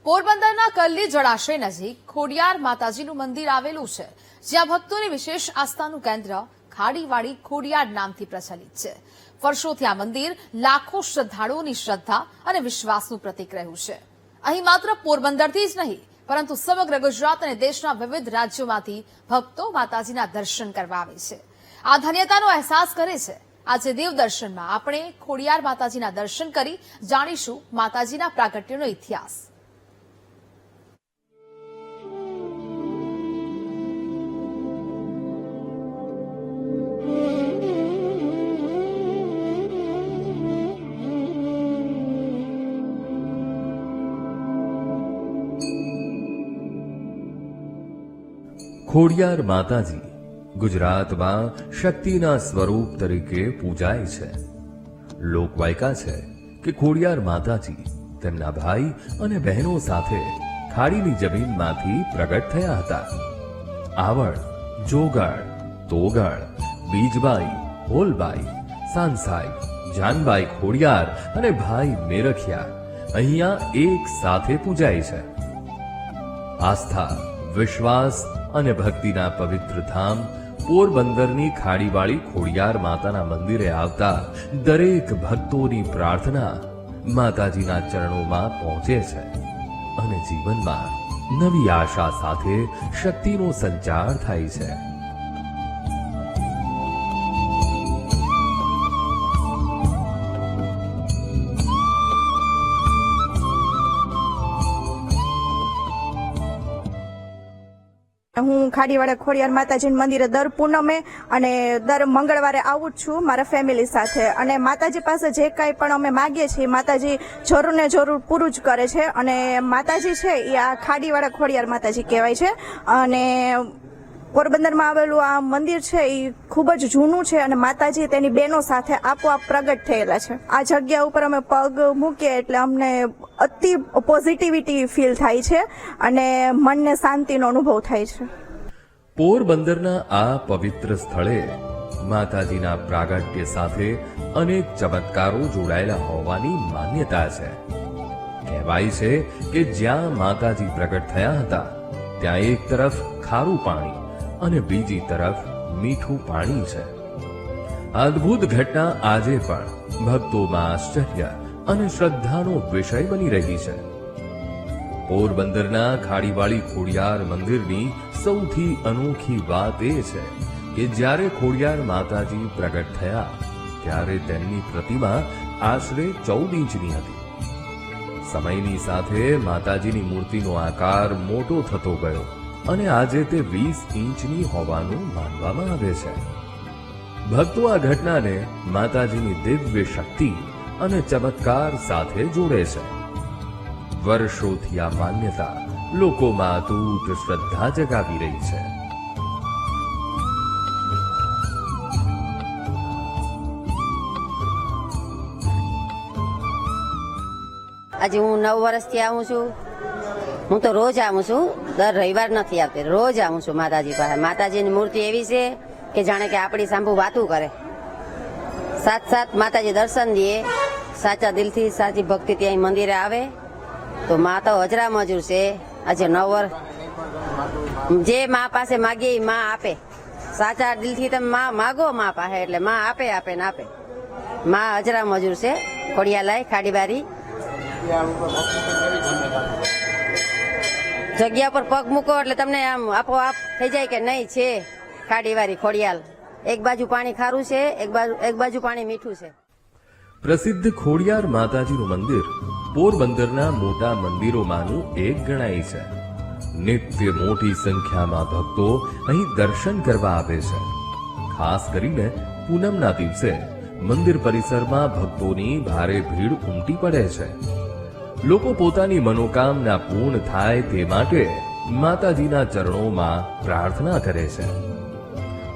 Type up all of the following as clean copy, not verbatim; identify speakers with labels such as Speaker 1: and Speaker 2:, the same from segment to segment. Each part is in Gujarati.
Speaker 1: પોરબંદરના કલ્લી જળાશય નજીક ખોડિયાર માતાજીનું મંદિર આવેલું છે, જ્યાં ભક્તોની વિશેષ આસ્થાનું કેન્દ્ર ખાડીવાડી ખોડિયાર નામથી પ્રચલિત છે. વર્ષોથી આ મંદિર લાખો શ્રદ્ધાળુઓની શ્રદ્ધા અને વિશ્વાસનું પ્રતીક રહ્યું છે. અહીં માત્ર પોરબંદરથી જ નહીં, પરંતુ સમગ્ર ગુજરાત અને દેશના વિવિધ રાજ્યોમાંથી ભક્તો માતાજીના દર્શન કરવા આવે છે. આ ધન્યતાનો અહેસાસ કરે છે. આજે દેવદર્શનમાં આપણે ખોડિયાર માતાજીના દર્શન કરી જાણીશું માતાજીના પ્રાગટ્યનો ઇતિહાસ.
Speaker 2: ખોડિયાર માતાજી ગુજરાતમાં શક્તિના સ્વરૂપ તરીકે પૂજાય છે. લોકવાયકા છે કે ખોડિયાર માતાજી તેમના ભાઈ અને બહેનો સાથે ખાડીની જમીનમાંથી પ્રગટ થયા હતા. આવડ, જોગળ, તોગળ, બીજબાઈ, હોલબાઈ, સાંસાઈ, જાનબાઈ ખોડિયાર અને ભાઈ મેરખિયા અહીંયા એક સાથે પૂજાય છે. આસ્થા, વિશ્વાસ અને ભક્તિના પવિત્ર ધામ પોરબંદરની ખાડીવાળી ખોડિયાર માતાના મંદિરે આવતા દરેક ભક્તોની પ્રાર્થના માતાજીના ચરણોમાં પહોંચે છે અને જીવનમાં નવી આશા સાથે શક્તિનો સંચાર થાય છે.
Speaker 3: હું ખાડીવાડા ખોડિયાર માતાજીના મંદિરે દર પૂનમે અને દર મંગળવારે આવું જ છું મારા ફેમિલી સાથે. અને માતાજી પાસે જે કાંઈ પણ અમે માગીએ છીએ માતાજી જરૂર ને જરૂર પૂરું જ કરે છે. અને માતાજી છે એ આ ખાડીવાડા ખોડિયાર માતાજી કહેવાય છે. અને પોરબંદરમાં આવેલું આ મંદિર છે એ ખૂબ જ જૂનું છે અને માતાજી તેની બહેનો સાથે આપોઆપ પ્રગટ થયેલા છે. આ જગ્યા ઉપર અમે પગ મૂકીએ એટલે અમને અતિ પોઝિટિવિટી ફીલ થાય છે અને મનને શાંતિનો અનુભવ થાય છે.
Speaker 2: પોરબંદરના આ પવિત્ર સ્થળે માતાજીના પ્રાગટ્ય સાથે અનેક ચમત્કારો જોડાયેલા હોવાની માન્યતા છે. કહેવાય છે કે જ્યાં માતાજી પ્રગટ થયા હતા ત્યાં એક તરફ ખારું પાણી અને બીજી તરફ મીઠું પાણી છે. અદ્ભુત ઘટના આજે પણ ભક્તોમાં આશ્ચર્ય અને શ્રદ્ધાનો વિષય બની રહી છે. પોરબંદરના ખાડીવાળી ખોડિયાર મંદિરની સૌથી અનોખી વાત એ છે કે જ્યારે ખોડિયાર માતાજી પ્રગટ થયા ત્યારે તેમની પ્રતિમા આશરે 14 ઇંચની હતી. સમયની સાથે માતાજીની મૂર્તિનો આકાર મોટો થતો ગયો અને આજે તે 20 ઇંચની હોવાનું માનવામાં આવે છે. ભક્તો આ ઘટનાને માતાજીની દિવ્ય શક્તિ અને ચમત્કાર સાથે જોડે છે. વર્ષોથી આ માન્યતા લોકોમાં અતૂટ શ્રદ્ધા જગાવી રહી છે.
Speaker 4: આજે હું 9 વર્ષથી આવું છું. હું તો રોજ આવું છું, દર રવિવાર નથી આવતી, રોજ આવું છું માતાજી પાસે. માતાજીની મૂર્તિ એવી છે કે જાણે કે આપણી સાંભુ વાતું કરે. સાત માતાજી દર્શન દે, સાચા દિલથી સાચી ભક્તિથી અહીં મંદિરે આવે તો મા તો હજરા મજૂર છે. આજે 9 વર્ષ જે મા પાસે માગીએ એ મા આપે. સાચા દિલથી તમે મા માગો મા પાસે એટલે મા આપે આપે ને આપે. મા હજરા મજૂર છે. ખોડિયાલાય ખાડીવાડી જગ્યા પર પગ મૂકો એટલે તમને આમ આપોઆપ થઈ જાય કે નહીં છે ખાડીવાળી ખોડિયાલ. એક બાજુ પાણી ખારું છે, એક બાજુ પાણી મીઠું છે.
Speaker 2: પ્રસિદ્ધ ખોડિયાર માતાજીનું મંદિર પોરબંદરના મોટા મંદિરોમાંનું એક ગણાય છે. નિત્ય મોટી સંખ્યામાં ભક્તો અહીં દર્શન કરવા આવે છે. ખાસ કરીને પૂનમના દિવસે મંદિર પરિસરમાં ભક્તોની ભારે ભીડ ઉમટી પડે છે. લોકો પોતાની મનોકામના પૂર્ણ થાય તે માટે માતાજીના ચરણોમાં પ્રાર્થના કરે છે.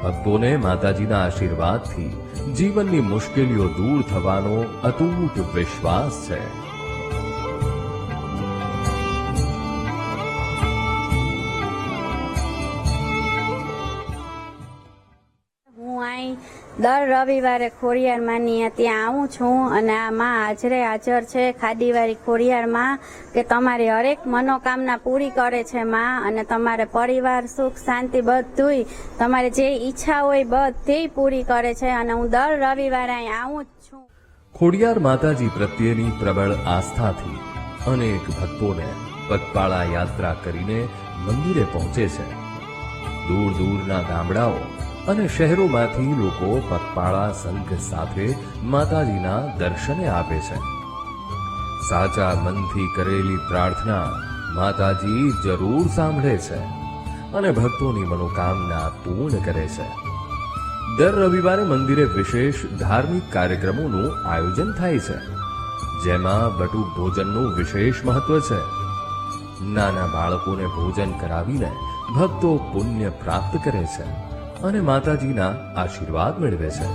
Speaker 2: ભક્તોને માતાજીના આશીર્વાદથી જીવનની મુશ્કેલીઓ દૂર થવાનો અતૂટ વિશ્વાસ છે.
Speaker 5: હું અહીં દર રવિવારે ખોડિયાર માની ત્યાં આવું છું અને આ માં હાજરે હાજર છે ખાડીવાળી ખોડિયાર માં કે તમારી હરેક મનોકામના પૂરી કરે છે માં, અને તમારે પરિવાર સુખ શાંતિ બધુંય તમારે જે ઈચ્છા હોય બધી પૂરી કરે છે, અને હું દર રવિવારે અહીં આવું જ છું.
Speaker 2: ખોડિયાર માતાજી પ્રત્યેની પ્રબળ આસ્થાથી અનેક ભક્તોને પગપાળા યાત્રા કરીને મંદિરે પહોંચે છે. દૂર દૂરના ગામડાઓ અને શહેરોમાંથી લોકો પગપાળા સંઘ સાથે માતાજીના દર્શને આવે છે. સાચા મનથી કરેલી પ્રાર્થના માતાજી જરૂર સાંભળે છે અને ભક્તોની મનોકામના પૂર્ણ કરે છે. દર રવિવારે મંદિરે વિશેષ ધાર્મિક કાર્યક્રમોનું આયોજન થાય છે, જેમાં બટુક ભોજનનું વિશેષ મહત્વ છે. નાના બાળકોને ભોજન કરાવીને ભક્તો પુણ્ય પ્રાપ્ત કરે છે અને માતાજીના આશીર્વાદ મેળવે છે.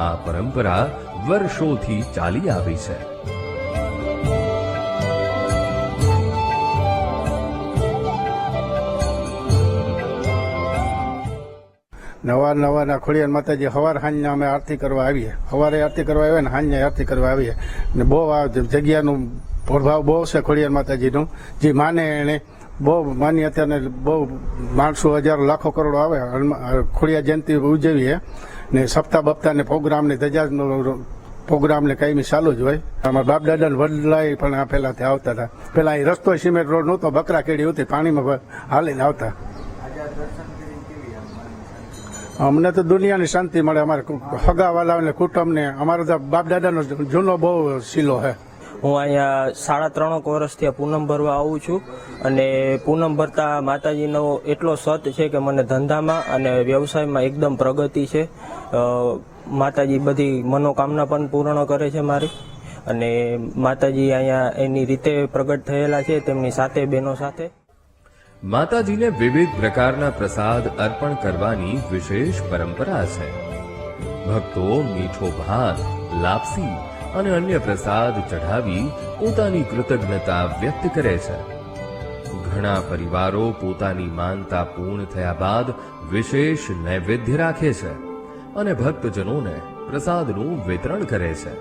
Speaker 2: આ પરંપરા વર્ષોથી ચાલી આવી છે.
Speaker 6: નવા ખોડિયાર માતાજી સવાર સાંજના અમે આરતી કરવા આવીએ. સવારે આરતી કરવા આવીએ ને સાંજે આરતી કરવા આવીએ ને બહુ આ જગ્યાનું પ્રભાવ બહુ છે ખોડિયાર માતાજીનું. જે માને એને બહુ માની અત્યારે બહુ માણસો હજારો લાખો કરોડો આવે ખોડિયાર જયંતિ ઉજવીએ ને સપ્તાહ બપ્તાહ ને પ્રોગ્રામ ને ધજાનો પ્રોગ્રામ ને કાયમી ચાલુ જ હોય. અમારા બાપ દાદા વડલાઈ પણ આ પેલાથી આવતા હતા. પેલા અહીં રસ્તો સિમેન્ટ રોડ નહોતો, બકરા કેડી હતી, પાણીમાં હાલીને આવતા. અમને તો દુનિયાની શાંતિ મળે. અમારે હગાવાલાને કુટુંબને અમારો તો બાપ દાદાનો જૂનો બહુ શીલો છે.
Speaker 7: હું અહીંયા 3.5 વર્ષથી આ પૂનમ ભરવા આવું છું, અને પૂનમ ભરતા માતાજીનો એટલો સત છે કે મને ધંધામાં અને વ્યવસાયમાં એકદમ પ્રગતિ છે. માતાજી બધી મનોકામના પણ પૂર્ણ કરે છે મારી, અને માતાજી અહીંયા એની રીતે પ્રગટ થયેલા છે તેમની સાથે બહેનો સાથે.
Speaker 2: માતાજીને વિવિધ પ્રકારના પ્રસાદ અર્પણ કરવાની વિશેષ પરંપરા છે. ભક્તો મીઠો ભાત, લાપસી અને અન્ય પ્રસાદ ચઢાવી પોતાની કૃતજ્ઞતા વ્યક્ત કરે છે. ઘણા પરિવારો પોતાની માનતા પૂર્ણ થયા બાદ વિશેષ નૈવેદ્ય રાખે છે અને ભક્તજનોને પ્રસાદનું વિતરણ કરે છે.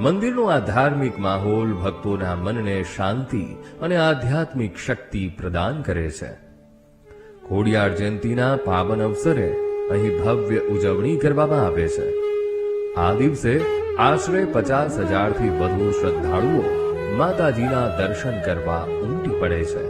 Speaker 2: મંદિરનો આ ધાર્મિક માહોલ ભક્તોના મનને શાંતિ અને આધ્યાત્મિક શક્તિ પ્રદાન કરે છે. ખોડિયાર જયંતિના પાવન અવસરે અહીં ભવ્ય ઉજવણી કરવામાં આવે છે. આ દિવસે આશરે 50,000થી વધુ શ્રદ્ધાળુઓ માતાજીના દર્શન કરવા ઉમટી પડે છે.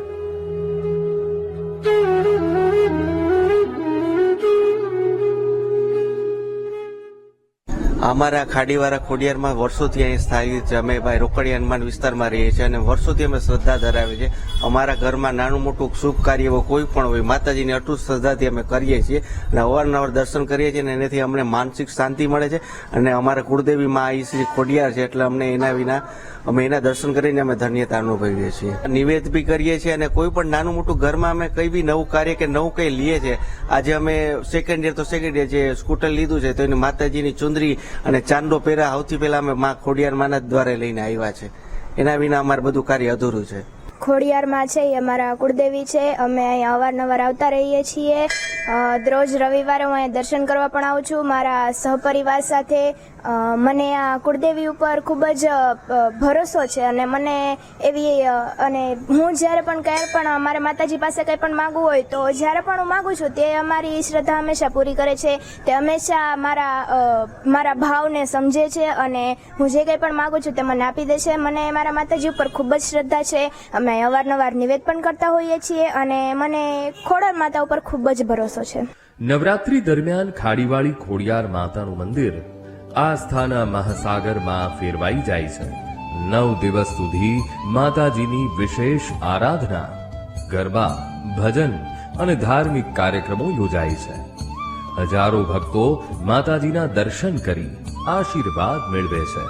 Speaker 8: અમારા ખાડીવાળા ખોડિયારમાં વર્ષોથી અહીં સ્થાયી છે. અમે ભાઈ રોકડિયા હનુમાન વિસ્તારમાં રહીએ છીએ અને વર્ષોથી અમે શ્રદ્ધા ધરાવીએ છીએ. અમારા ઘરમાં નાનું મોટું શુભ કાર્ય કોઈ પણ હોય માતાજીની અટૂટ શ્રદ્ધાથી અમે કરીએ છીએ અને અવારનવાર દર્શન કરીએ છીએ અને એનાથી અમને માનસિક શાંતિ મળે છે. અને અમારા કુળદેવી માં આ શ્રી ખોડિયાર છે એટલે અમને એના વિના અમે એના દર્શન કરીને અમે ધન્યતા અનુભવીએ છીએ. નિવેદ બી કરીએ છીએ અને કોઈ પણ નાનું મોટું ઘરમાં અમે કઈ બી નવું કાર્ય કે નવું કઈ લઈએ છીએ. આજે અમે સેકન્ડ યર જે સ્કૂટર લીધું છે તો એની માતાજીની ચુંદરી અને ચાંદો પહેરા સૌથી પહેલા અમે માં ખોડિયાર માના દ્વારે લઈને આવ્યા છે. એના વિના અમારું બધું કાર્ય અધૂરું છે.
Speaker 9: ખોડિયારમાં છે એ અમારા કુળદેવી છે. અમે અહીંયા અવારનવાર આવતા રહીએ છીએ. રોજ રવિવારે હું અહીંયા દર્શન કરવા પણ આવું છું મારા સહપરિવાર સાથે. મને આ કુળદેવી ઉપર ખૂબ જ ભરોસો છે અને મને એવી અને હું જ્યારે પણ કંઈ પણ મારા માતાજી પાસે કંઈ પણ માગવું હોય તો જ્યારે પણ હું માગું છું તે અમારી શ્રદ્ધા હંમેશા પૂરી કરે છે. તે હંમેશા મારા ભાવને સમજે છે અને હું જે કંઈ પણ માગું છું તે મને આપી દે છે. મને મારા માતાજી ઉપર ખૂબ જ શ્રદ્ધા છે. અમે અવારનવાર નિવેદ પણ કરતા હોઈએ છીએ અને મને ખોડિયાર માતા ઉપર ખૂબ જ ભરોસો છે.
Speaker 2: નવરાત્રી દરમિયાન ખાડીવાળી ખોડિયાર માતાનું મંદિર આસ્થાના મહાસાગરમાં ફેરવાઈ જાય છે. 9 દિવસ સુધી માતાજીની વિશેષ આરાધના, ગરબા, ભજન અને ધાર્મિક કાર્યક્રમો યોજાય છે. હજારો ભક્તો માતાજીના દર્શન કરી આશીર્વાદ મેળવે છે.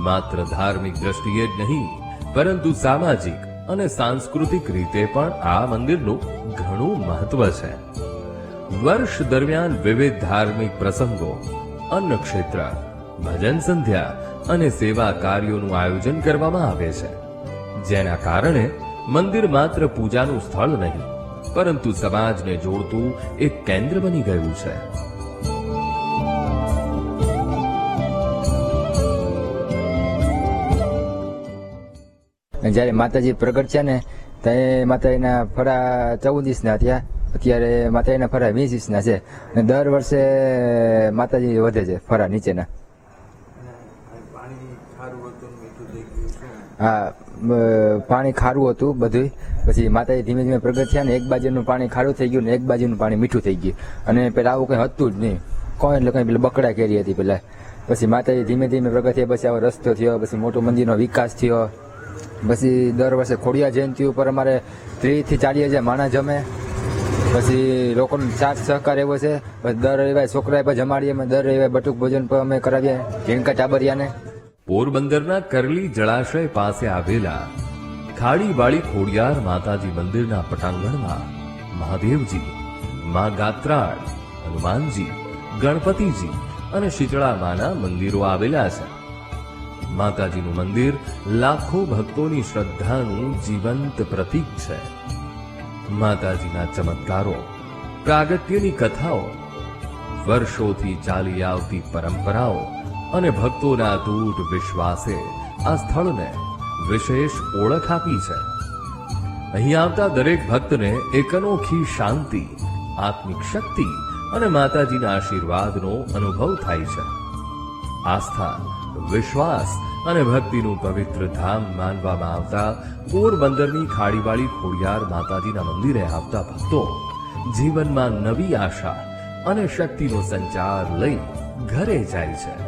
Speaker 2: માત્ર ધાર્મિક દ્રષ્ટિએ જ નહીં પરંતુ સામાજિક અને સાંસ્કૃતિક રીતે પણ આ મંદિરનું ઘણું મહત્વ છે. વર્ષ દરમિયાન વિવિધ ધાર્મિક પ્રસંગો, અન્નક્ષેત્ર, ભજન સંધ્યા અને સેવા કાર્યોનું આયોજન કરવામાં આવે છે, જેના કારણે મંદિર માત્ર પૂજાનું સ્થળ નહીં પરંતુ સમાજને જોડતું એક કેન્દ્ર બની ગયું છે.
Speaker 10: અને જ્યારે માતાજી પ્રગટ છે ને ત્યારે માતાજીના ફરા 14 ઇંચના થયા, અત્યારે માતાજીના ફરા 20 ઇંચના છે અને દર વર્ષે માતાજી વધે છે ફરા નીચેના. હા, પાણી ખારું હતું બધું. પછી માતાજી ધીમે ધીમે પ્રગટ થયા ને એક બાજુનું પાણી ખારું થઈ ગયું ને એક બાજુનું પાણી મીઠું થઈ ગયું. અને પેલા આવું કઈ હતું જ નહીં, કોઈ એટલે કઈ પેલા બકડા કેરી હતી પેલા. પછી માતાજી ધીમે ધીમે પ્રગટ થયા, પછી આવો રસ્તો થયો, પછી મોટો મંદિરનો વિકાસ થયો. પછી દર વર્ષે ખોડિયાર જયંતિ ઉપર અમારે 30 થી 40,000 માણસ જમે. પછી લોકોનો સાથ સહકાર એવો છે. પછી દર રવિવારે છોકરા પર જમાડીએ, અમે દર રવિવારે બટુક ભોજન પર અમે કરાવીએ ઝીણકા ટાબરિયાને.
Speaker 2: પોરબંદરના કરલી જળાશય પાસે આવેલા ખાડીવાળી ખોડિયાર માતાજી મંદિરના પટાંગણમાં મહાદેવજી, મા ગાત્રાળ, હનુમાનજી, ગણપતિજી અને શીતળામાના મંદિરો આવેલા છે. માતાજીનું મંદિર લાખો ભક્તોની શ્રદ્ધાનું જીવંત પ્રતીક છે. માતાજીના ચમત્કારો, પ્રાગટ્યની કથાઓ, વર્ષોથી ચાલી આવતી પરંપરાઓ અને ભક્તોના અતૂટ વિશ્વાસે આ સ્થળને વિશેષ ઓળખ આપી છે. અહીં આવતા દરેક ભક્તને એક અનોખી શાંતિ, આત્મિક શક્તિ અને માતાજીના આશીર્વાદનો અનુભવ થાય છે. આસ્થા, વિશ્વાસ અને ભક્તિનું પવિત્ર ધામ માનવામાં આવતા પોરબંદરની ખાડીવાળી ખોડિયાર માતાજીના મંદિરે આવતા ભક્તો જીવનમાં નવી આશા અને શક્તિનો સંચાર લઈ ઘરે જાય છે.